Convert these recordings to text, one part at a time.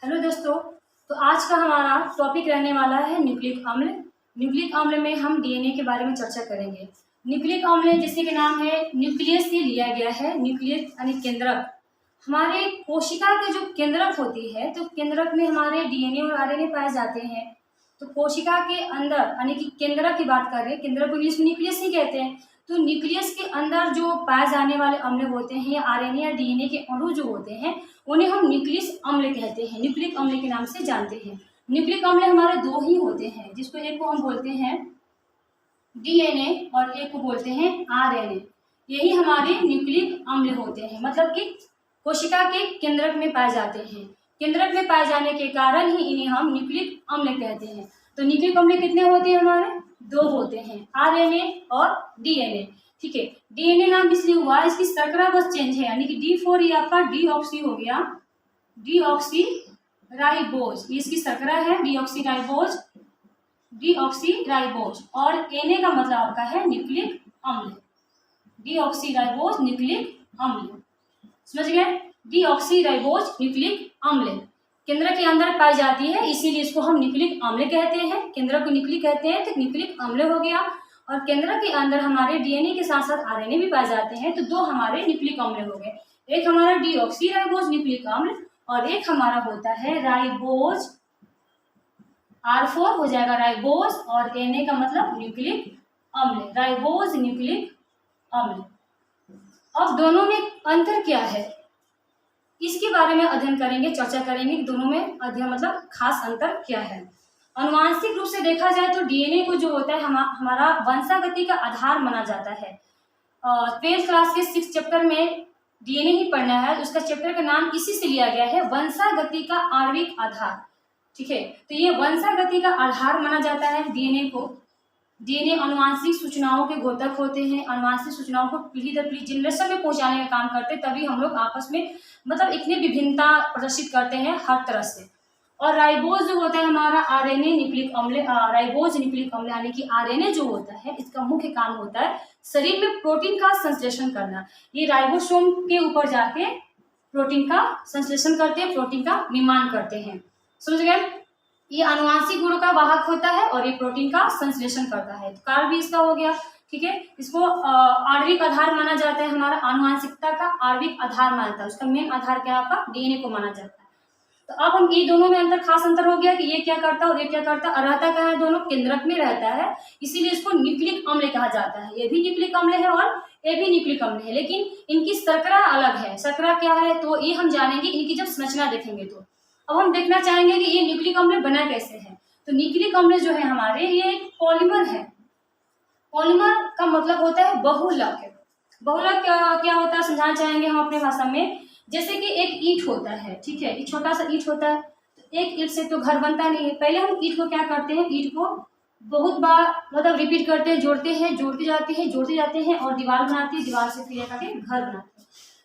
Hello दोस्तों, तो आज का हमारा टॉपिक रहने वाला है न्यूक्लिक अम्ल। न्यूक्लिक अम्ल में हम डीएनए के बारे में चर्चा करेंगे। न्यूक्लिक अम्ल जिसके के नाम है न्यूक्लियस से लिया गया है। न्यूक्लियस यानी केंद्रक। हमारे कोशिका के जो केंद्रक होती है, तो केंद्रक में हमारे डीएनए और आरएनए पाए जाते हैं। तो कोशिका के अंदर यानी कि केंद्रक की बात कर रहे हैं, केंद्रक को इंग्लिश में न्यूक्लियस ही कहते हैं। तो न्यूक्लियस के अंदर जो पाए जाने वाले अम्ल होते हैं या आरएनए या डीएनए के अणु जो होते हैं, उन्हें हम न्यूक्लियस अम्ल कहते हैं, न्यूक्लिक अम्ल के नाम से जानते हैं। न्यूक्लिक अम्ल हमारे दो ही होते हैं, जिसको एक को हम बोलते हैं डीएनए और एक को बोलते हैं आरएनए। यही हमारे न्यूक्लिक अम्ल होते हैं, मतलब कि कोशिका के केंद्रक में पाए जाते हैं। केंद्रक में पाए जाने के कारण ही इन्हें हम न्यूक्लिक अम्ल कहते हैं। तो न्यूक्लिक अम्ल कितने होते हैं? हमारे दो होते हैं, आरएनए और डीएनए। ठीक है, डीएनए नाम इसलिए हुआ, इसकी शर्करा बस चेंज है, यानी कि D4 ये आपका डीऑक्सी हो गया, डीऑक्सी राइबोज। ये इसकी शर्करा है, डीऑक्सी राइबोज, डीऑक्सी राइबोज। और Na का मतलब आपका है न्यूक्लिक अम्ल, डीऑक्सी राइबोज न्यूक्लिक अम्ल। समझ गए? डीऑक्सी राइबोज न्यूक्लिक अम्ल केंद्र के अंदर पाई जाती है, इसीलिए इसको हम न्यूक्लिक अम्ल कहते हैं। केंद्र को न्यूक्लिक कहते हैं, तो न्यूक्लिक अम्ल हो गया। और केंद्र के अंदर हमारे डीएनए के साथ साथ आरएनए भी पाए जाते हैं, तो दो हमारे न्यूक्लिक अम्ल हो गए। एक हमारा डीऑक्सी राइबोज न्यूक्लिक अम्ल और एक हमारा होता है राइबोज, R4 हो जाएगा राइबोज, और Na का मतलब न्यूक्लिक अम्ल, राइबोज न्यूक्लिक अम्ल। अब दोनों में अंतर क्या है, इसके बारे में अध्ययन करेंगे, चर्चा करेंगे कि दोनों में अध्ययन मतलब खास अंतर क्या है। अनुवांशिक रूप से देखा जाए तो डीएनए को जो होता है हमारा वंशागति का आधार माना जाता है। 12th क्लास के 6th चैप्टर में डीएनए ही पढ़ना है, उसका चैप्टर का नाम इसी से लिया गया है, वंशागति का आणविक आधार। ठीक है, तो ये वंशागति का आधार माना जाता है डीएनए को। डीएनए अनुवांशिक सूचनाओं के घोतक होते हैं, अनुवांशिक सूचनाओं को पीढ़ी दर पीढ़ी जनरेशन में पहुंचाने का काम करते हैं, तभी हम लोग आपस में मतलब इतनी विभिन्नता प्रदर्शित करते हैं हर तरह से। और राइबोज जो होता है हमारा आरएनए न्यूक्लिक अम्ल, राइबोज न्यूक्लिक अम्ल यानी कि आरएनए जो होता है, इसका मुख्य काम होता है शरीर में प्रोटीन का संश्लेषण करना। ये राइबोसोम के ऊपर जाके प्रोटीन का संश्लेषण करते हैं, प्रोटीन का निर्माण करते हैं। समझ गए? ये आनुवांशिक गुणों का वाहक होता है और ये प्रोटीन का संश्लेषण करता है। तो कार्य भी इसका हो गया। ठीक है, इसको आणविक आधार माना जाता है, हमारा आनुवांशिकता का आणविक आधार मानता है। उसका मेन आधार क्या है? आपका डीएनए को माना जाता है। तो अब हम ये दोनों में अंतर, खास अंतर हो गया कि ये क्या करता है और ये क्या करता है। रहता कहाँ है? दोनों केंद्रक में रहता है, इसीलिए इसको न्यूक्लिक अम्ल कहा जाता है। ये भी न्यूक्लिक अम्ल है और ये भी न्यूक्लिक अम्ल है, लेकिन इनकी शर्करा अलग है। शर्करा क्या है तो ये हम जानेंगे इनकी जब संरचना देखेंगे। तो अब हम देखना चाहेंगे कि ये न्यूक्लिक अम्ल बना कैसे है। तो न्यूक्लिक अम्ल जो है हमारे, ये एक पॉलीमर है। पॉलीमर का मतलब होता है बहुलक। बहुलक क्या होता है समझाना चाहेंगे हम अपने भाषा में। जैसे कि एक ईंट होता है, ठीक है, एक छोटा सा ईंट होता है, तो एक ईंट से तो घर बनता नहीं है। पहले हम ईंट को क्या करते हैं, ईंट को बहुत बार मतलब रिपीट करते हैं, जोड़ते हैं, जोड़ते जाते हैं और दीवार बनाते हैं, दीवार से फिर करके घर बनाते हैं।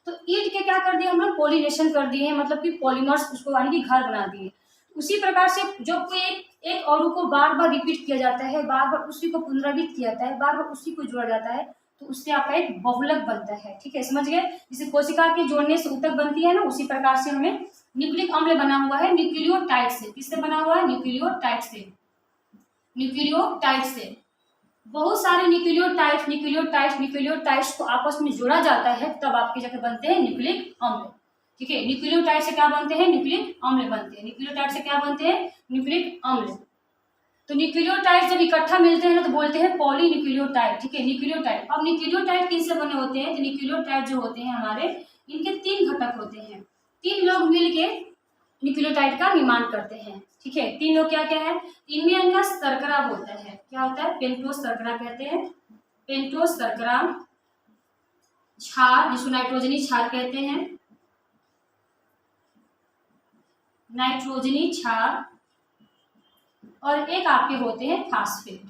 तो ईंट के क्या कर दिए हम लोग, पॉलिनेशन कर दिए हैं, मतलब कि पॉलीमर्स उसको यानी कि घर बना दिए। उसी प्रकार से जब कोई एक अणु को बार बार रिपीट किया जाता है, बार बार उसी को पुनरावृत्त किया जाता है, बार बार उसी को जोड़ा जाता है, तो उससे आपका एक बहुलक बनता है। ठीक है, समझ गए? जैसे कोशिका के जोड़ने से ऊतक बनती है ना, उसी प्रकार से हमें न्यूक्लिक अम्ल बना हुआ है न्यूक्लियोटाइड से। किससे बना हुआ है? न्यूक्लियोटाइड से। न्यूक्लियोटाइड से बहुत सारे न्यूक्लियोटाइड्स को आपस में जोड़ा जाता है, तब आपके जाके बनते हैं न्यूक्लिक अम्ल। ठीक है, न्यूक्लियोटाइड से क्या बनते हैं? न्यूक्लिक अम्ल बनते हैं। न्यूक्लियोटाइड से क्या बनते हैं? न्यूक्लिक अम्ल। तो न्यूक्लियोटाइड जब इकट्ठा मिलते हैं ना, तो बोलते हैं पॉलीन्यूक्लियोटाइड। ठीक है, न्यूक्लियोटाइड। अब न्यूक्लियोटाइड किनसे बने होते हैं? तो न्यूक्लियोटाइड जो होते हैं हमारे, इनके 3 घटक होते हैं। 3 लोग मिलके न्यूक्लियोटाइड का निर्माण करते हैं। ठीक है, 3 लोग क्या क्या है? इनमें इनका शर्करा होता है, क्या होता है? पेंटोस शर्करा कहते हैं। पेंटोस शर्करा, क्षार जिसको नाइट्रोजनी क्षार कहते हैं, नाइट्रोजनी क्षार, और एक आपके होते हैं फास्फेट।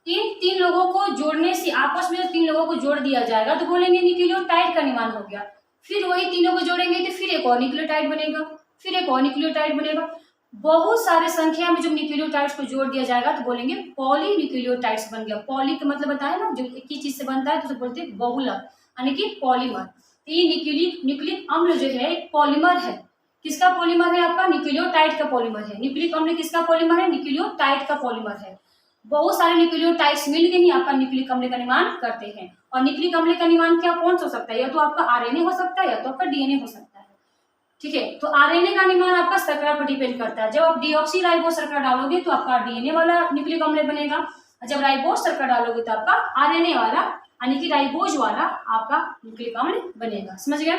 इन 3 लोगों को जोड़ने से, आपस में 3 लोगों को जोड़ दिया जाएगा, तो बोलेंगे न्यूक्लियोटाइड का निर्माण हो गया। फिर वही तीनों को जोड़ेंगे तो फिर एक और न्यूक्लियोटाइड बनेगा, फिर एक और न्यूक्लियोटाइड बनेगा। बहुत सारे संख्या में जब न्यूक्लियोटाइड्स को जोड़ दिया जाएगा तो बोलेंगे पॉलीन्यूक्लियोटाइड्स बन गया। पॉली का मतलब बताया ना, जो एक ही चीज से बनता है तो उसे बोलते हैं बहुलक, यानी कि पॉलीमर। ये न्यूक्लिक अम्ल जो है एक पॉलीमर है, किसका पॉलीमर है आपका? न्यूक्लियोटाइड का पॉलीमर है। न्यूक्लिक अम्ल किसका पॉलीमर है? न्यूक्लियोटाइड का पॉलीमर है। बहुत सारे न्यूक्लियोटाइड्स मिलकर ही आपका न्यूक्लिक अम्ल का निर्माण करते हैं। और न्यूक्लिक अम्ल का निर्माण क्या कौन सा हो सकता है? या तो आपका आरएनए हो सकता है या तो आपका डीएनए हो सकता है। ठीक है, तो आरएनए का निर्माण आपका शर्करा पर डिपेंड करता है। जब आप डीऑक्सी राइबोस शर्करा डालोगे तो आपका डीएनए वाला न्यूक्लिक अम्ल बनेगा, जब राइबोस शर्करा डालोगे तो आपका आरएनए वाला यानी कि राइबोज वाला आपका न्यूक्लिक अम्ल बनेगा। समझ गए?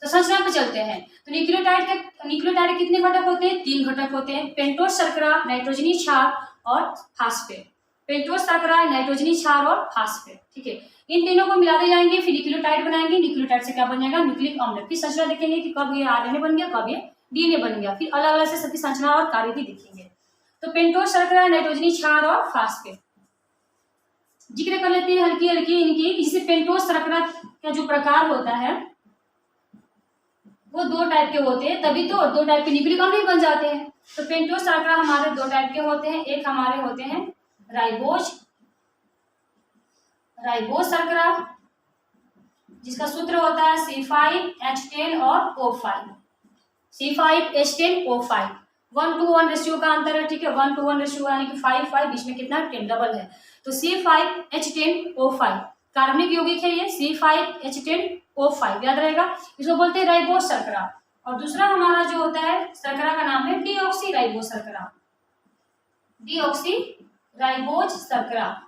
तो संरचना पे चलते हैं। तो न्यूक्लियोटाइड कितने घटक होते हैं? 3 घटक होते हैं, पेंटोस शर्करा, नाइट्रोजनी क्षार और फास्फेट। पेंटोस शर्करा, नाइट्रोजनी क्षार और फास्फेट। ठीक है, इन तीनों को मिला दिए जाएंगे, फिर न्यूक्लियोटाइड बनाएंगे। न्यूक्लियोटाइड से क्या बन जाएगा? न्यूक्लिक अम्ल। फिर संरचना देखेंगे कि कब ये आरएनए बन गया, कब ये डीएनए बन गया, फिर अलग अलग से सबकी संरचना और कार्य भी देखेंगे। तो पेंटोस शर्करा, नाइट्रोजनी क्षार और फास्फेट जिक्र कर लेते हैं हल्की हल्की इनकी। जिसे पेंटोस शर्करा का जो प्रकार होता है वो 2 टाइप के होते हैं, तभी तो 2 टाइप के न्यूक्लिक अम्ल भी बन जाते हैं। तो पेंटोस शर्करा हमारे 2 टाइप के होते हैं। एक हमारे होते हैं राइबोज शर्करा, जिसका सूत्र होता है C5H10 और O5। C5H10O5 1:1 रेशियो का अंतर है। ठीक है, 1:1 रेशियो यानी कि 5 बीच में कितना 10 डबल है। तो C5H10O5 कार्बनिक यौगिक है ये C5H10O5 याद रहेगा। इसको बोलते हैं राइबोज शर्करा। और दूसरा हमारा जो होता है शर्करा का नाम है डीऑक्सी राइबोज शर्करा। डीऑक्सी राइबोज शर्करा,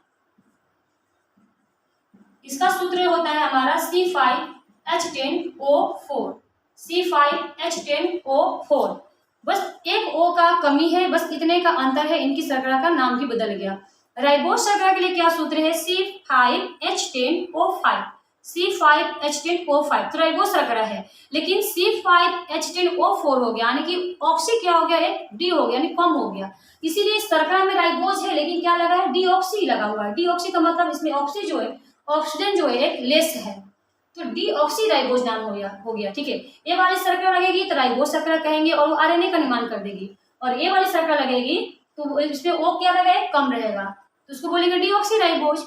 इसका सूत्र होता है हमारा C5H10O4। C5H10O4 बस एक O का कमी है, बस इतने का अंतर है, इनकी शर्करा का नाम भी बदल गया। राइबोज शर्करा के लिए क्या सूत्र है? C5H10O5। C5H10O5 तो राइबोज शर्करा है, लेकिन C5H10O4 हो गया यानी कि ऑक्सी क्या हो गया? एक डी हो गया यानी कम हो गया। इसीलिए शर्करा में राइबोज है लेकिन क्या लगा है? डीऑक्सी लगा हुआ है। डीऑक्सी का मतलब इसमें ऑक्सी जो है, ऑक्सीजन जो है एक लेस है, तो डीऑक्सी राइबोज नाम हो गया। ठीक है, ए वाली शर्करा लगेगी तो राइबोज शर्करा कहेंगे और वो आरएनए का निर्माण कर देगी, और ए वाली शर्करा लगेगी तो इसमें ओ क्या लगेगा? कम रहेगा, तो उसको बोलेंगे डीऑक्सी राइबोज,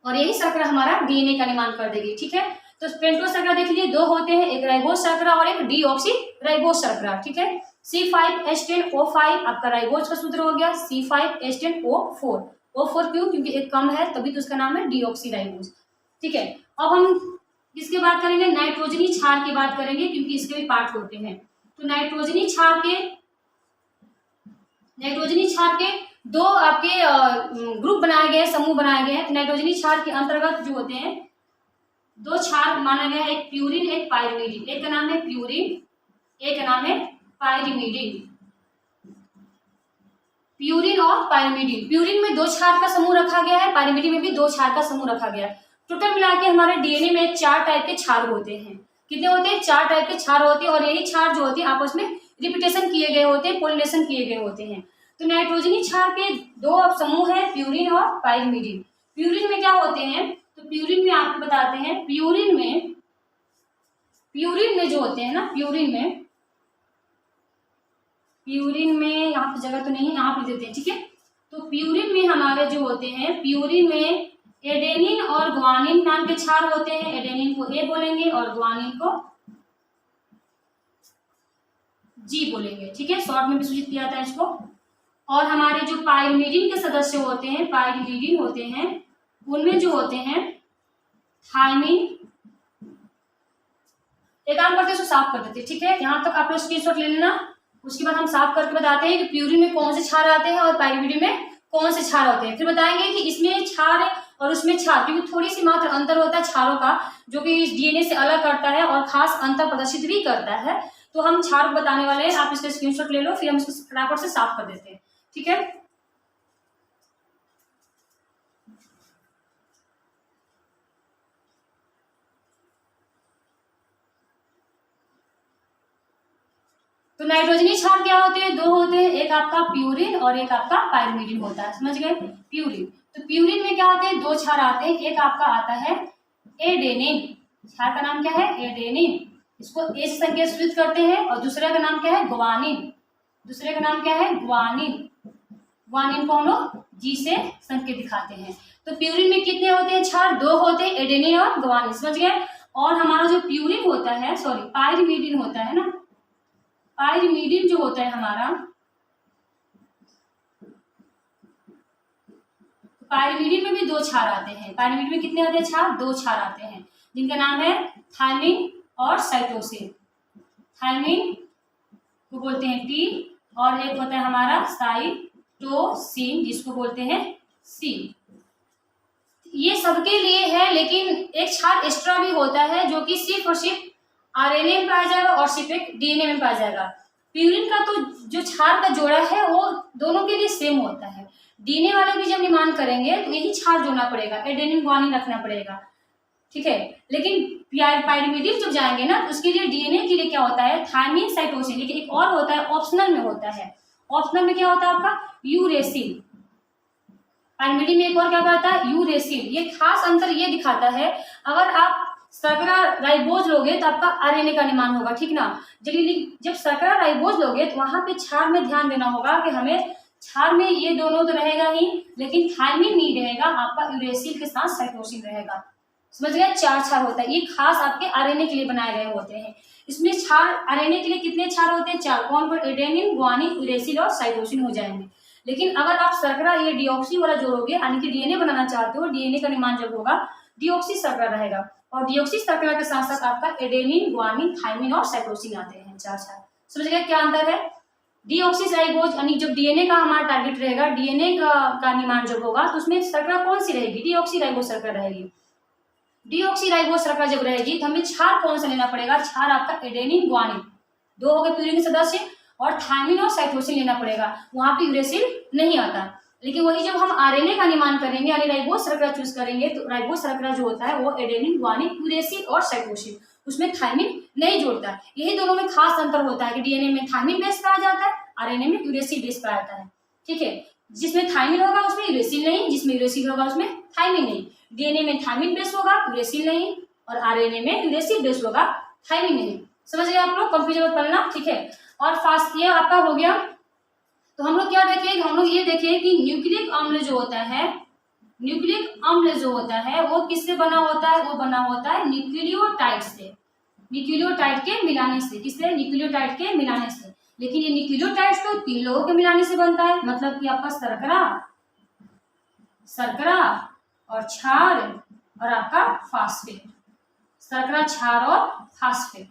और यही शर्करा हमारा डीएनए का निर्माण कर देगी। ठीक है, तो पेंटोस शर्करा देख लीजिए 2 होते हैं, एक राइबोज शर्करा और एक डीऑक्सी राइबोज शर्करा। ठीक है, C5H10O5 आपका राइबोज का सूत्र हो गया C5H10O4। O4 क्यों? क्योंकि एक कम है, तभी तो उसका नाम है डीऑक्सी राइबोज। ठीक है, अब हम किसकी बात करेंगे? नाइट्रोजनी क्षार की बात करेंगे, क्योंकि इसके भी पार्ट होते हैं। तो नाइट्रोजनी क्षार के 2 आपके ग्रुप बनाए गए, समूह बनाए गए हैं। नाइट्रोजनी क्षार के अंतर्गत जो होते हैं 2 क्षार माना गया है, एक प्यूरिन एक पाइरिमिडिन। एक का नाम है प्यूरिन, एक का नाम है पाइरिमिडिन। प्यूरिन और पाइरिमिडिन, प्यूरिन में 2 क्षार का समूह रखा गया है, पाइरिमिडिन में भी 2 क्षार का समूह रखा गया है। टोटल मिला के हमारे डीएनए में 4 टाइप के क्षार होते हैं। कितने होते हैं? 4 टाइप के क्षार होते हैं, और यही क्षार जो होते हैं आपस में रिपीटेशन किए गए होते हैं, पॉलिनेशन किए गए होते हैं। तो नाइट्रोजनी क्षार के 2 समूह है, प्यूरिन और पाइरिमिडिन। प्यूरिन में क्या होते हैं? तो प्यूरिन में आपको बताते हैं, प्यूरिन में जो होते हैं ना, प्यूरिन में यहाँ पे जगह तो नहीं है, यहाँ पे देते हैं। ठीक है, तो प्यूरिन में हमारे जो होते हैं, प्यूरिन में एडेनिन और ग्वानिन नाम के क्षार होते हैं। एडेनिन को ए बोलेंगे और ग्वानिन को जी बोलेंगे। ठीक है, शॉर्ट में भी सूचित किया था इसको। और हमारे जो पाइरिमिडिन के सदस्य होते हैं, पाइरिमिडिन होते हैं, उनमें जो होते हैं थायमिन। एक काम करते हैं, उसको साफ कर देते हैं। ठीक है, यहाँ तक आप लोग स्क्रीनशॉट ले लेना, उसके बाद हम साफ करके बताते हैं कि प्यूरिन में कौन से क्षार आते हैं और पाइरिमिडिन में कौन से क्षार होते हैं। फिर बताएंगे कि इसमें क्षार और उसमें क्षार, क्योंकि थोड़ी सी मात्र अंतर होता है क्षारों का, जो कि इस डीएनए से अलग करता है और खास अंतर प्रदर्शित भी करता है। तो हम क्षार बताने वाले हैं, आप इसका स्क्रीनशॉट ले लो, फिर हम इसको फटाफट से साफ कर देते हैं। ठीक है, तो नाइट्रोजनी क्षार क्या होते हैं? 2 होते हैं, एक आपका प्यूरिन और एक आपका पाइरिमिडिन होता है। समझ गए? प्यूरिन, तो प्यूरिन में क्या होते हैं? 2 क्षार आते हैं, एक आपका आता है एडेनिन। क्षार का नाम क्या है? एडेनिन, इसको ए से संकेत सूचित करते हैं, और दूसरे का नाम क्या है? ग्वानिन। दूसरे का नाम क्या है? ग्वानिन। ग्वानिन को हम लोग जी से संकेत दिखाते हैं। तो प्यूरिन में कितने होते हैं क्षार? 2 होते हैं, एडेनिन और ग्वानिन। समझ गए? और हमारा जो प्यूरिन होता है, सॉरी पाइरिमिडिन होता है ना, पायरिमिडिन जो होता है हमारा, पायरिमिडिन में भी 2 क्षार आते हैं। पायरिमिडिन में कितने आते हैं क्षार? 2 क्षार आते हैं, जिनका नाम है थायमिन और साइटोसिन। थायमिन को बोलते हैं टी और एक होता है हमारा साइटोसिन जिसको बोलते हैं सी। ये सबके लिए है, लेकिन एक क्षार एक्स्ट्रा भी होता है जो कि सिर्फ और सिर्फ आरएनए में पाया जाएगा और सिर्फ एक डीएनए में पाया जाएगा। प्यूरिन का तो जो क्षार का जोड़ा है वो दोनों के लिए सेम होता है। डीएनए वाले भी जब निर्माण करेंगे तो यही क्षार जोड़ना पड़ेगा, एडेनिन गुआनिन रखना पड़ेगा, ठीक है। लेकिन पायरिमिडिन जब जाएंगे ना तो उसके लिए डीएनए के लिए क्या होता है थायमिन साइटोसिन, लेकिन एक और होता है ऑप्शनल में होता है। ऑप्शनल में क्या होता है आपका यूरेसिल। पायरिमिडिन में एक और क्या होता है यूरेसिल। ये खास अंतर ये दिखाता है, अगर आप शर्करा राइबोज लोगे तो आपका आरएनए का निर्माण होगा, ठीक ना। जब शर्करा राइबोज लोगे तो वहां पे क्षार में ध्यान देना होगा कि हमें क्षार में ये दोनों तो रहेगा ही, लेकिन थायमिन नहीं रहेगा, आपका यूरेसिल के साथ साइटोसिन रहेगा। समझ गए? 4 क्षार होता है, ये खास आपके आरएनए के लिए बनाए गए होते हैं। इसमें क्षार आरएनए के लिए कितने क्षार होते हैं? 4। कौन कौन? एडेनिन, गुआनिन, यूरेसिल और साइटोसिन हो जाएंगे। लेकिन अगर आप शर्करा ये डीऑक्सी वाला जोड़ोगे, यानी कि डीएनए बनाना चाहते हो, डीएनए का निर्माण जब होगा डीऑक्सी शर्करा रहेगा, और डीऑक्सी शर्करा के साथ साथ आपका एडेनिन, गुआनिन, थायमिन और साइटोसिन आते हैं। 4 क्षार। समझ गए क्या अंतर है? डीऑक्सी राइबोज यानी जब डीएनए का हमारा टारगेट रहेगा, डीएनए का निर्माण जब होगा तो उसमें शर्करा कौन सी रहेगी? डीऑक्सी राइबोज शर्करा रहेगी। डीऑक्सी राइबोज शर्करा जब रहेगी तो हमें क्षार कौन सा लेना पड़ेगा? क्षार आपका एडेनिन, गुआनिन, 2 हो गए प्यूरिन के सदस्य, और थायमिन और साइटोसिन लेना पड़ेगा। वहां पे यूरेसिल नहीं आता। लेकिन वही जब हम आरएनए का निर्माण करेंगे यानी राइबोज शर्करा चूज करेंगे तो राइबोज शर्करा जो होता है वो एडेनिन, गुआनिन, यूरेसिल और साइटोसिन, उसमें थायमिन नहीं जोड़ता। यही दोनों में खास अंतर होता है कि डीएनए में थायमिन बेस पाया जाता है, आरएनए में यूरेसिल बेस पाया जाता है, ठीक है। जिसमें थायमिन होगा उसमें यूरेसिल नहीं, जिसमें यूरेसिल होगा उसमें थायमिन नहीं। डीएनए में थायमिन बेस होगा, यूरेसिल नहीं, और आरएनए में यूरेसिल बेस होगा, थायमिन नहीं। समझ गए आप लोग? कंफ्यूजन मत करना, ठीक है। और फास्ट ये आपका हो गया। तो हम लोग क्या देखें? हम लोग ये देखें कि न्यूक्लिक अम्ल जो होता है, न्यूक्लिक अम्ल जो होता है वो किससे बना होता है? वो बना होता है न्यूक्लियोटाइड से, न्यूक्लियोटाइड के मिलाने से। किससे? न्यूक्लियोटाइड के मिलाने से। लेकिन ये न्यूक्लियोटाइड तो 3 लोगों के मिलाने से बनता है, मतलब कि आपका शर्करा और क्षार और आपका फास्फेट। शर्करा, क्षार और फास्फेट।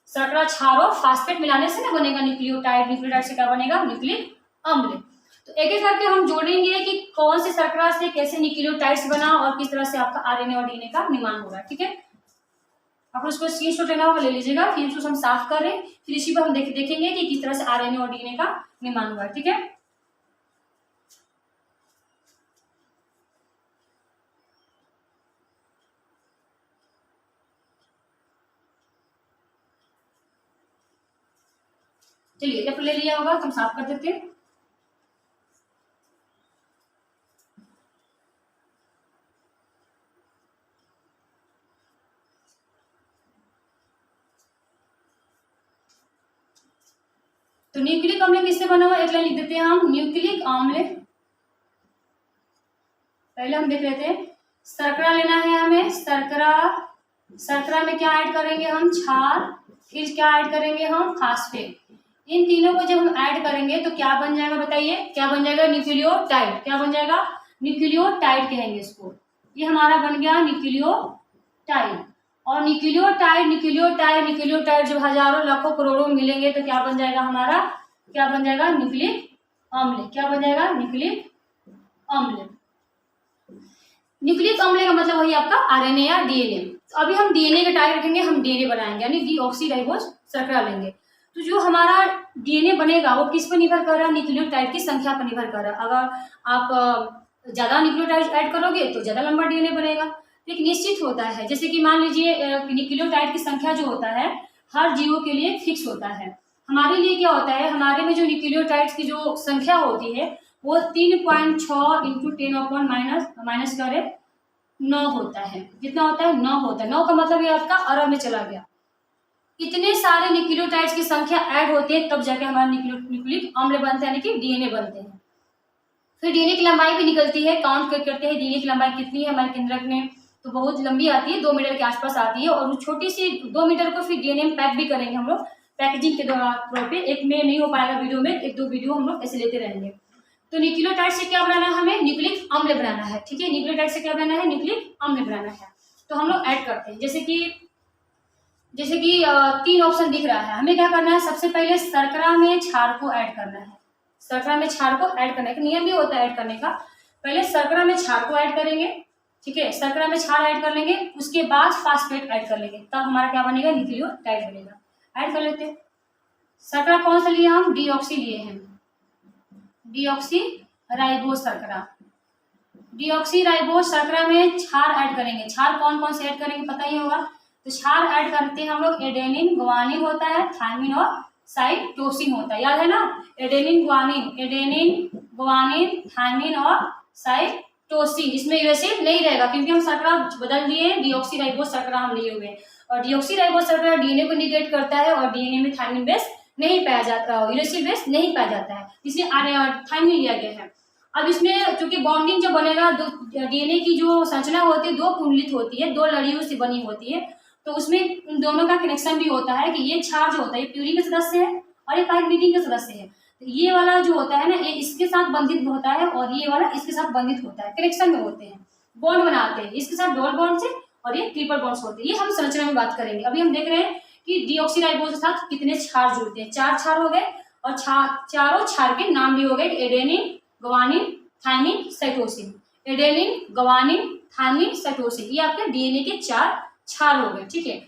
शर्करा, क्षार और फास्फेट मिलाने से ना बनेगा न्यूक्लियोटाइड। न्यूक्लियोटाइड से क्या बनेगा? न्यूक्लिक अम्ल। तो एक एक करके हम जोड़ेंगे कि कौन से शर्करा से कैसे न्यूक्लियोटाइड्स बना और किस तरह से आपका आरएनए और डीएनए का निर्माण होगा, ठीक है। आप उसको स्क्रीनशॉट लेना होगा, ले लीजिएगा। फिर उसको हम साफ करें, फिर इसी पर हम देखेंगे कि किस तरह से आरएनए और डीएनए का निर्माण होगा, ठीक है। चलिए पेपर ले लिया होगा, हम साफ कर देते हैं। तो न्यूक्लिक अम्ल किससे बना हुआ? एक लाइन लिख देते हैं हम, न्यूक्लिक अम्ल। पहले हम देख लेते हैं, शर्करा लेना है हमें। शर्करा में क्या ऐड करेंगे हम? क्षार। फिर क्या ऐड करेंगे हम? फास्फेट। इन तीनों को जब हम ऐड करेंगे तो क्या बन जाएगा? बताइए क्या बन जाएगा? न्यूक्लियोटाइड। क्या बन जाएगा? न्यूक्लियोटाइड कहेंगे इसको। ये हमारा बन गया न्यूक्लियोटाइड। और न्यूक्लियोटाइड जब हजारों लाखों करोड़ों मिलेंगे तो क्या बन जाएगा हमारा? क्या बन जाएगा? न्यूक्लिक अम्ल। क्या बन जाएगा? न्यूक्लिक अम्ल। न्यूक्लिक अम्ल का मतलब वही आपका आरएनए या डीएनए। तो अभी हम डीएनए का टारगेट रखेंगे, हम डीएनए बनाएंगे यानी डीऑक्सीराइबोज शर्करा लेंगे। तो जो हमारा डीएनए बनेगा वो किस पर निर्भर कर रहा है? न्यूक्लियोटाइड की संख्या पर निर्भर कर रहा है। अगर आप ज्यादा न्यूक्लियोटाइड ऐड करोगे तो ज्यादा लंबा डीएनए बनेगा। एक निश्चित होता है, जैसे कि मान लीजिए न्यूक्लियोटाइड की संख्या जो होता है हर जीवों के लिए फिक्स होता है। हमारे लिए क्या होता है? हमारे में जो न्यूक्लियोटाइड्स की जो संख्या होती है वो 3.6 इंटू 10⁻⁹ होता है। कितना होता है? 9 होता है। 9 का मतलब ये आपका अरब में चला गया। इतने सारे न्यूक्लियोटाइड्स की संख्या ऐड होती है तब जाके हमारा न्यूक्लिक अम्ल बनते हैं, यानी कि डीएनए बनते हैं। फिर डीएनए की लंबाई भी निकलती है, काउंट करते हैं डीएनए की लंबाई कितनी है हमारे केंद्रक में, तो बहुत लंबी आती है, 2 मीटर के आसपास आती है। और छोटी सी 2 मीटर को फिर डीएनए में पैक भी करेंगे हम लोग पैकेजिंग के तौर पे। एक में नहीं हो पाएगा वीडियो में, एक दो वीडियो हम लोग ऐसे लेते रहेंगे। तो न्यूक्लियोटाइड से क्या बनाना है हमें, न्यूक्लिक अम्ल बनाना है, ठीक है। न्यूक्लियोटाइड से क्या बनाना है, न्यूक्लिक अम्ल बनाना है। तो हम लोग ऐड करते हैं, जैसे कि 3 ऑप्शन दिख रहा है। हमें क्या करना है, सबसे पहले शर्करा में क्षार को ऐड करना है। शर्करा में क्षार को ऐड करने का नियम भी होता है ऐड करने का। पहले शर्करा में क्षार को ऐड करेंगे, ठीक है। शर्करा में क्षार ऐड कर लेंगे, उसके बाद फास्फेट ऐड कर लेंगे, तब हमारा क्या बनेगा, न्यूक्लियोटाइड बनेगा। ऐड कर लेते हैं। शर्करा कौन सा लिए हम, डीऑक्सी लिए हैं, डीऑक्सी राइबोज शर्करा। डीऑक्सी राइबोज शर्करा में क्षार ऐड करेंगे। क्षार कौन कौन से ऐड करेंगे पता ही होगा। तो क्षार ऐड करते हैं हम लोग, एडेनिन, गुआनिन होता है, थायमिन और साइटोसिन होता है, याद है ना। एडेनिन गुआनिन थायमिन और साइटोसिन। इसमें यूरेसिल नहीं रहेगा क्योंकि हम शर्करा बदल दिए, डीऑक्सी राइबोज शर्करा हम लिए हुए हैं। और डीऑक्सी राइबोज शर्करा डीएनए को निगेट करता है और डीएनए में थायमिन बेस नहीं पाया जाता, यूरेसिल बेस नहीं पाया जाता है, इसलिए थायमिन लिया गया है। अब इसमें चूंकि बॉन्डिंग जो बनेगा, डीएनए की जो संरचना होती है 2 कुंडलित होती है, 2 लड़ियों से बनी होती है। तो उसमें उन दोनों का कनेक्शन भी होता है कि ये क्षार जो होता है ये प्यूरिन का सदस्य है और ये पाइरीडीन का सदस्य है। तो ये वाला जो होता है ना, ये इसके साथ बंधित होता है और ये वाला इसके साथ बंधित होता है, कनेक्शन में होते हैं, बॉन्ड बनाते हैं, इसके साथ डबल बॉन्ड से और ये ट्रिपल बॉन्ड्स होते हैं। ये हम संरचना में बात करेंगे। अभी हम देख रहे हैं कि डीऑक्सी राइबोज के साथ कितने क्षार जुड़ते हैं, 4 क्षार हो गए और चारों क्षार के नाम भी हो गए, adenine, guanine, thymine, cytosine. Adenine, guanine, thymine, cytosine, ये आपके डीएनए के 4 क्षार हो गए, ठीक है।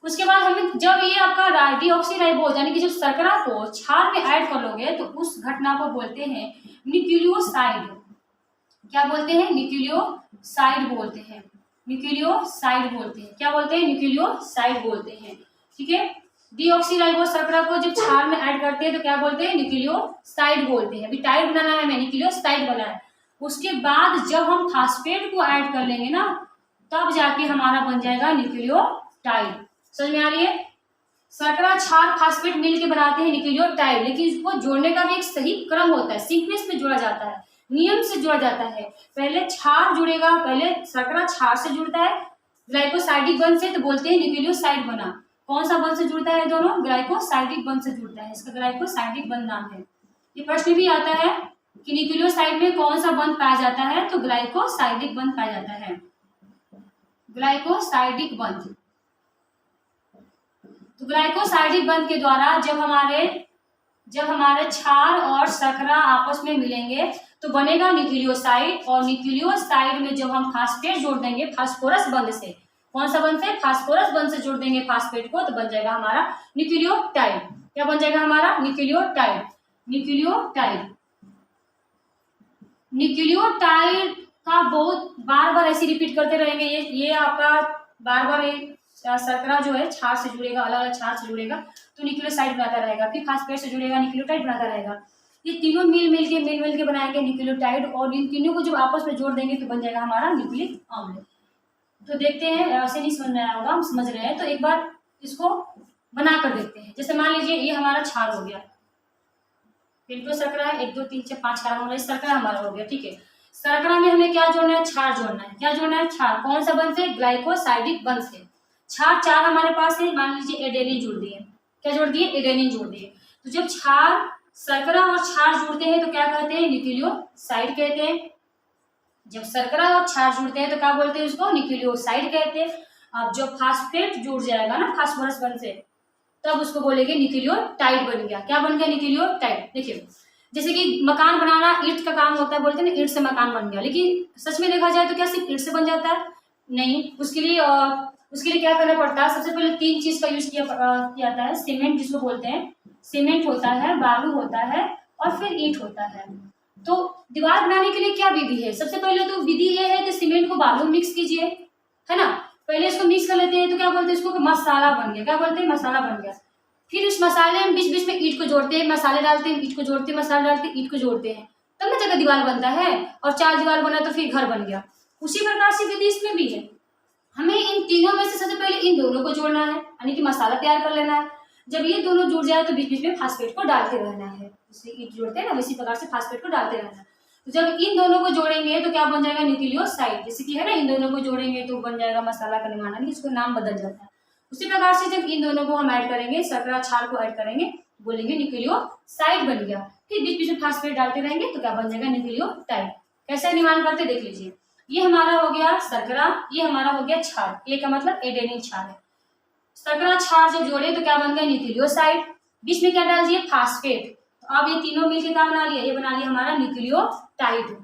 उसके बाद हमें जब ये आपका डीऑक्सी राइबोज यानी कि जब शर्करा को क्षार में ऐड कर लोगे तो उस घटना को बोलते हैं न्यूक्लियोसाइड। क्या बोलते हैं, न्यूक्लियोसाइड बोलते हैं, न्यूक्लियोसाइड बोलते हैं। क्या बोलते हैं, न्यूक्लियोसाइड बोलते हैं, ठीक है। डीऑक्सी राइबोज शर्करा को जब क्षार में ऐड करते हैं तो क्या बोलते हैं, न्यूक्लियोसाइड बोलते हैं। अभी टाइड बनाना है हमें, न्यूक्लियोसाइड बना है। उसके बाद जब हम फास्फेट को ऐड कर लेंगे ना, तब जाके हमारा बन जाएगा न्यूक्लियोटाइड। समझ में आ रही है। शर्करा क्षार फास्फेट मिल के बनाते हैं न्यूक्लियोटाइड, लेकिन इसको जोड़ने का भी एक सही क्रम होता है, सीक्वेंस में जोड़ा जाता है, नियम से जोड़ा जाता है। पहले क्षार जुड़ेगा, पहले शर्करा क्षार से जुड़ता है ग्लाइकोसाइडिक बंध से, तो बोलते हैं न्यूक्लियोसाइड बना। कौन सा बंध से जुड़ता है, दोनों ग्लाइकोसाइडिक बंध से जुड़ता है, इसका ग्लाइकोसाइडिक बंध नाम है। ये प्रश्न भी आता है कि न्यूक्लियोसाइड में कौन सा बंध पाया जाता है, तो ग्लाइकोसाइडिक बंध पाया जाता है, ग्लाइकोसाइडिक बंध। तो ग्लाइकोसाइडिक बंध के द्वारा जब हमारे क्षार और शर्करा आपस में मिलेंगे तो बनेगा न्यूक्लियोसाइड। और न्यूक्लियोसाइड में जब हम फास्फेट जोड़ देंगे फास्फोरस बंध से, कौन सा बंध से, फास्फोरस बंध से जोड़ देंगे फास्फेट को, तो बन जाएगा हमारा न्यूक्लियोटाइड। क्या बन जाएगा हमारा, न्यूक्लियोटाइड। न्यूक्लियोटाइड का बहुत बार ऐसे रिपीट करते रहेंगे। ये आपका बार शर्करा जो है क्षार से जुड़ेगा, अलग अलग क्षार से जुड़ेगा तो न्यूक्लियोसाइड बनाता रहेगा, फिर फास्फेट से जुड़ेगा न्यूक्लियोटाइड बनाता रहेगा। ये तीनों मिल के बनाएंगे न्यूक्लियोटाइड और इन तीनों को जब आपस में जोड़ देंगे तो बन जाएगा हमारा न्यूक्लिक अम्ल। तो देखते हैं, ऐसे नहीं समझ में आया होगा, हम समझ रहे हैं तो एक बार इसको बना कर देखते हैं। जैसे मान लीजिए ये हमारा क्षार हो गया, पेंटो शर्करा है, 1 2 3 4 5 कार्बन शर्करा हमारा हो गया, ठीक है। शर्करा में हमें क्या जोड़ना है, क्षार जोड़ना है। क्या जोड़ना है, क्षार। कौन सा बंध से, ग्लाइकोसाइडिक बंध से। क्षार 4 हमारे पास है, मान लीजिए एडेनिन जोड़ दिए। क्या जोड़ दिए, एडेनिन जोड़ दिए। तो जब क्षार शर्करा और क्षार जुड़ते हैं तो क्या कहते हैं, न्यूक्लियोसाइड कहते हैं। जब शर्करा और क्षार जुड़ते हैं तो क्या बोलते हैं, उसको न्यूक्लियोसाइड कहते हैं। अब जब फास्फेट जुड़ जाएगा ना फास्फोरस बंध से, तब उसको बोलेंगे न्यूक्लियोटाइड बन गया। क्या बन गया, न्यूक्लियोटाइड। देखिए जैसे कि मकान बनाना ईंट का काम होता है, बोलते हैं ना ईंट से मकान बन गया, लेकिन सच में देखा जाए तो क्या सिर्फ ईंट से बन जाता है, नहीं। उसके लिए क्या करना पड़ता है, सबसे पहले 3 चीज का यूज किया जाता है। सीमेंट जिसको बोलते हैं, सीमेंट होता है, बालू होता है और फिर ईंट होता है। तो दीवार बनाने के लिए क्या विधि है, सबसे पहले तो विधि ये है कि सीमेंट को बालू मिक्स कीजिए, है ना। पहले इसको मिक्स कर लेते हैं तो क्या बोलते हैं, इसको मसाला बन गया। क्या बोलते हैं, मसाला बन गया। फिर उस मसाले में बीच में ईंट को जोड़ते हैं, मसाले डालते हैं, ईंट को जोड़ते हैं, मसाले डालते हैं, ईंट को जोड़ते हैं, तब ना जगह दीवार बनता है। और 4 दीवार बना तो फिर घर बन गया। उसी प्रकार से विधि इसमें भी है। हमें इन तीनों में से सबसे पहले इन दोनों को जोड़ना है, यानी कि मसाला तैयार कर लेना है। जब ये दोनों जुड़ जाए तो बीच में फास्फेट को डालते रहना है। जैसे ईंट जोड़ते हैं ना, इसी प्रकार से फास्फेट को डालते रहना है। तो जब इन दोनों को जोड़ेंगे तो क्या बन जाएगा, न्यूक्लियोसाइड। जैसे कि है ना, इन दोनों को जोड़ेंगे तो बन जाएगा मसाला का निर्माण, यानी इसको नाम बदल जाता है। उसी प्रकार से जब इन दोनों को हम ऐड करेंगे, शर्करा क्षार को ऐड करेंगे, बोलेंगे न्यूक्लियोसाइड बन गया। फिर बीच बीच में फास्फेट डालते रहेंगे तो क्या बन जाएगा, न्यूक्लियोटाइड। कैसे निर्माण करते देख लीजिए, ये हमारा हो गया शर्करा, ये हमारा हो गया क्षार, ये का मतलब एडेनिन क्षार है। शर्करा क्षार जब जोड़े तो क्या बन गया, न्यूक्लियोसाइड। बीच में क्या डाल दिए, फास्फेट। तो अब ये तीनों मिलकर क्या बना लिया, ये बना लिया हमारा न्यूक्लियोटाइड।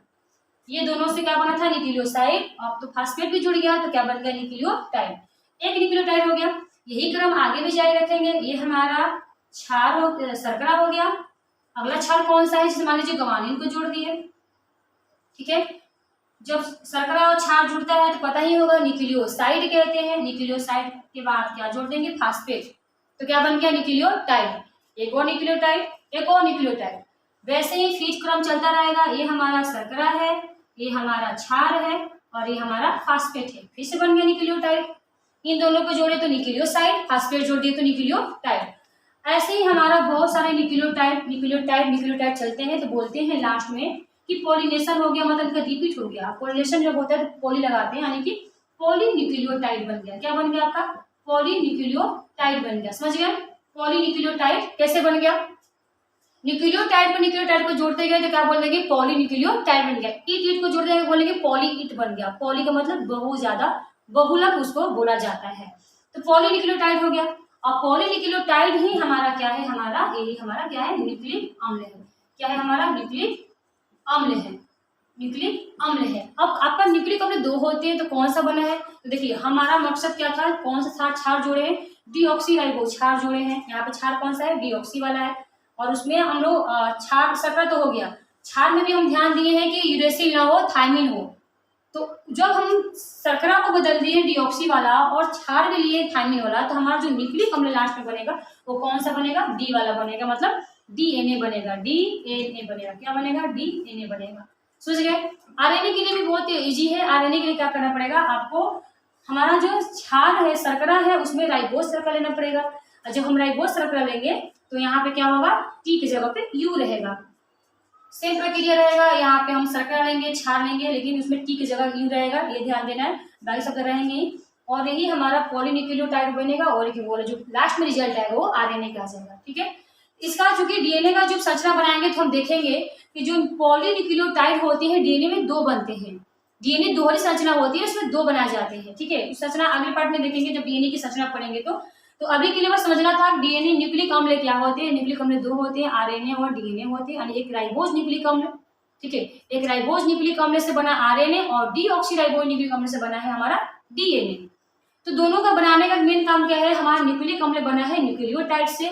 ये दोनों से क्या बना था, न्यूक्लियोसाइड। अब तो फास्फेट भी जुड़ गया तो क्या बन गया, न्यूक्लियोटाइड। एक न्यूक्लियोटाइड हो गया। यही क्रम आगे भी जारी रखेंगे। ये हमारा क्षार हो, शर्करा हो गया। अगला क्षार कौन सा है, जिसे मान लीजिए गुआनिन को जोड़ दिए, ठीक है। जब शर्करा और क्षार जुड़ता है तो पता ही होगा न्यूक्लियोसाइड कहते हैं। न्यूक्लियोसाइड के बाद क्या जोड़ देंगे, फास्फेट, तो क्या बन गया, न्यूक्लियोटाइड। एक और न्यूक्लियोटाइड, एक और न्यूक्लियोटाइड। वैसे ही फीड क्रम चलता रहेगा। ये हमारा शर्करा है, ये हमारा क्षार है और ये हमारा फास्फेट है। फिर से बन गया न्यूक्लियोटाइड। इन दोनों को जोड़े तो न्यूक्लियोसाइड, फास्फेट जोड़ दिए तो न्यूक्लियोटाइड। ऐसे ही हमारा बहुत सारे न्यूक्लियोटाइड चलते हैं। तो बोलते हैं लास्ट में कि पॉलिनेशन हो गया, मतलब इनका रिपीट हो गया। पॉलिनेशन जब होता है तो पॉली लगाते हैं, यानी कि पॉलीन्यूक्लियोटाइड बन गया। क्या बन गया आपका, पॉलीन्यूक्लियोटाइड बन गया। समझ गए, पॉलीन्यूक्लियोटाइड कैसे बन गया। न्यूक्लियोटाइड को न्यूक्लियोटाइड को जोड़ते गए तो क्या बोल देंगे, पॉलीन्यूक्लियोटाइड बन गया। ईट को जोड़ देंगे, बोलेंगे पॉलीईट बन गया। पॉली का मतलब बहुत ज्यादा, बहुलक उसको बोला जाता है। तो पॉलीन्यूक्लियोटाइड हो गया। और पॉलीन्यूक्लियोटाइड ही हमारा क्या है, हमारा यही हमारा क्या है, न्यूक्लिक अम्ल है। क्या है हमारा, न्यूक्लिक अम्ल है, न्यूक्लिक अम्ल है। अब आपका न्यूक्लिक अम्ल दो होते हैं तो कौन सा बना है, तो देखिए हमारा मकसद क्या था, कौन सा क्षार जोड़े हैं, डीऑक्सीराइबोज क्षार जोड़े हैं। यहाँ पे क्षार कौन सा है, डीऑक्सी वाला है। और उसमें हम लोग क्षार शर्करा तो हो गया, क्षार में भी हम ध्यान दिए हैं कि यूरेसिल ना हो, थायमिन हो। तो जब हम शर्करा को बदल दिए डीऑक्सी वाला और क्षार भी लिए थायमिन वाला, तो हमारा जो न्यूक्लिक अम्ल लास्ट में बनेगा वो कौन सा बनेगा, डी वाला बनेगा, मतलब डीएनए बनेगा। डीएनए बनेगा, क्या बनेगा, डीएनए बनेगा। समझ गए। आरएनए के लिए भी बहुत इजी है। आरएनए के लिए क्या करना पड़ेगा आपको, हमारा जो क्षार है, शर्करा है, उसमें राइबोज शर्करा लेना पड़ेगा। और जब हम राइबोज शर्करा लेंगे तो यहाँ पे क्या होगा, टी की जगह पे यू रहेगा। सेम प्रक्रिया रहेगा, यहाँ पे हम शर्करा लेंगे, क्षार लेंगे, लेकिन उसमें टी की जगह यू रहेगा, ये ध्यान देना है। बाकी सब रहेंगे ही। और यही हमारा पॉलीन्यूक्लियोटाइड बनेगा और जो लास्ट में रिजल्ट आएगा वो आरएनए का आ जाएगा, ठीक है। इसका चूंकि डीएनए का जब संरचना बनाएंगे तो हम देखेंगे कि जो पॉलीन्यूक्लियोटाइड होते हैं डीएनए में दो बनते हैं। डीएनए दोहरी संरचना होती है, उसमें दो बनाए जाते हैं, ठीक है। संरचना अगले पार्ट में देखेंगे जब डीएनए की संरचना पढ़ेंगे। तो अभी के लिए बस समझना था डीएनए न्यूक्लिक अम्ल क्या होते हैं। न्यूक्लिक अम्ल दो होते हैं, आरएनए और डीएनए होते हैं। यानी एक राइबोज न्यूक्लिक अम्ल, ठीक है, एक राइबोज न्यूक्लिक अम्ल से बना आरएनए और डीऑक्सीराइबोज न्यूक्लिक अम्ल से बना है हमारा डीएनए। तो दोनों का बनाने का मेन काम क्या है, हमारा न्यूक्लिक अम्ल बना है न्यूक्लियोटाइड से।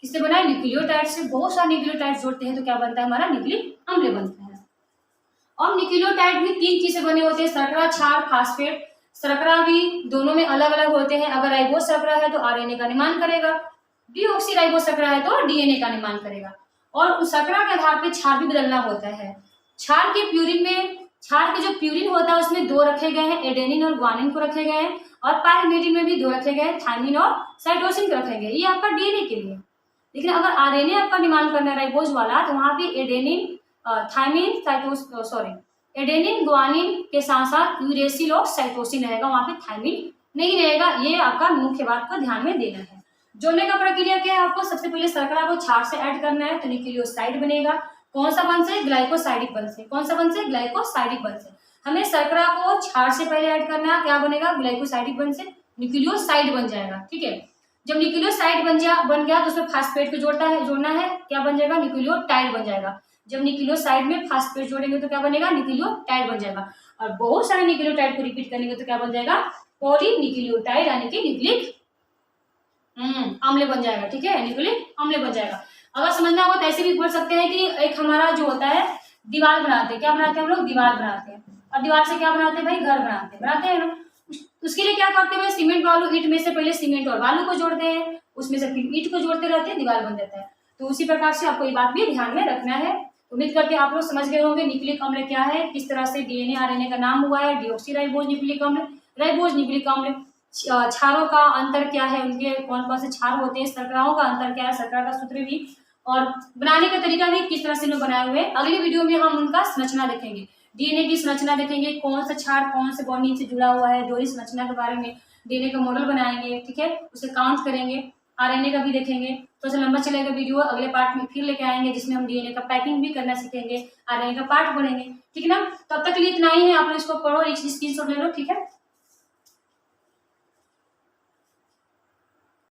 किससे बना है, न्यूक्लियोटाइड से। बहुत सारे न्यूक्लियोटाइड जोड़ते हैं तो क्या बनता है, हमारा न्यूक्लिक अम्ल बनता है। और न्यूक्लियोटाइड भी तीन चीज से बने होते हैं, शर्करा, क्षार, फास्फेट। शर्करा भी दोनों में अलग अलग होते हैं। अगर राइबोज शर्करा है तो आरएनए का निर्माण करेगा, डीऑक्सीराइबोज शर्करा है तो डीएनए का निर्माण करेगा। और उस शर्करा के आधार पर क्षार भी बदलना होता है। क्षार के प्यूरिन में, क्षार के जो प्यूरिन होता है उसमें दो रखे गए हैं, एडेनिन और ग्वानिन को रखे गए हैं। और पायरिमिडीन में भी दो रखे गए हैं, थायमिन और साइटोसिन को रखे गए। ये आपका डीएनए के लिए। लेकिन अगर आरएनए आपका निर्माण करना है राइबोज वाला, तो वहां पे एडेनिन, थायमिन, एडेनिन, ग्वानिन के साथ साथ यूरेसिल और साइटोसिन रहेगा, वहां पे थायमिन नहीं रहेगा। ये आपका मुख्य बात को ध्यान में देना है। जोड़ने का प्रक्रिया क्या है, आपको सबसे पहले शर्करा को क्षार से ऐड करना है तो न्यूक्लियोसाइड बनेगा। कौन सा बंध से, ग्लाइकोसाइडिक बंध से। कौन सा बंध से, ग्लाइकोसाइडिक बंध से। हमें शर्करा को क्षार से पहले ऐड करना है, क्या बनेगा, ग्लाइकोसाइडिक बंध से न्यूक्लियोसाइड बन जाएगा, ठीक है। जब न्यूक्लियोसाइड बन गया तो उसमें फास्फेट को जोड़ना है, क्या बन जाएगा, न्यूक्लियोटाइड बन जाएगा। जब न्यूक्लियोसाइड में फास्फेट जोड़ेंगे तो क्या बनेगा, न्यूक्लियोटाइड बन जाएगा। और बहुत सारे न्यूक्लियोटाइड को रिपीट करेंगे तो क्या बन जाएगा, पॉलीन्यूक्लियोटाइड, यानी कि न्यूक्लिक अम्ल बन जाएगा, ठीक है, न्यूक्लिक अम्ल बन जाएगा। अगर समझना होगा तो ऐसे भी बोल सकते हैं कि एक हमारा जो होता है दीवार बनाते हैं, क्या बनाते हैं हम लोग, दीवार बनाते हैं। और दीवार से क्या बनाते हैं भाई, घर बनाते हैं ना। उसके लिए क्या करते हैं, सीमेंट बालू ईंट में से पहले सीमेंट और बालू को जोड़ते हैं, उसमें से फिर ईंट को जोड़ते रहते हैं, दीवार बन जाता है। तो उसी प्रकार से आपको ये बात भी ध्यान में रखना है। उम्मीद करते हैं आप लोग समझ गए होंगे न्यूक्लिक अम्ल क्या है, किस तरह से डीएनए आरएनए का नाम हुआ है। डीऑक्सीराइबोज न्यूक्लिक अम्ल, राइबोज न्यूक्लिक अम्ल। क्षारों का अंतर क्या है, उनके कौन कौन से क्षार होते हैं, शर्कराओं का अंतर क्या है, शर्करा का सूत्र भी, और बनाने का तरीका भी किस तरह से लोग बनाए हुए हैं। अगली वीडियो में हम उनका संरचना देखेंगे, डीएनए की संरचना देखेंगे, कौन सा क्षार कौन से बॉन्डिंग से जुड़ा हुआ है, दोहरी संरचना के बारे में, डीएनए का मॉडल बनाएंगे, ठीक है, उसे काउंट करेंगे, आरएनए का भी देखेंगे। तो ऐसे लंबा चलेगा वीडियो, अगले पार्ट में फिर लेके आएंगे जिसमें हम डीएनए का पैकिंग भी करना सीखेंगे, आरएनए का पार्ट पढ़ेंगे, ठीक है ना। तब तक के लिए इतना ही है, आप लोग इसको पढ़ो, एक स्क्रीनशॉट ले लो, ठीक है।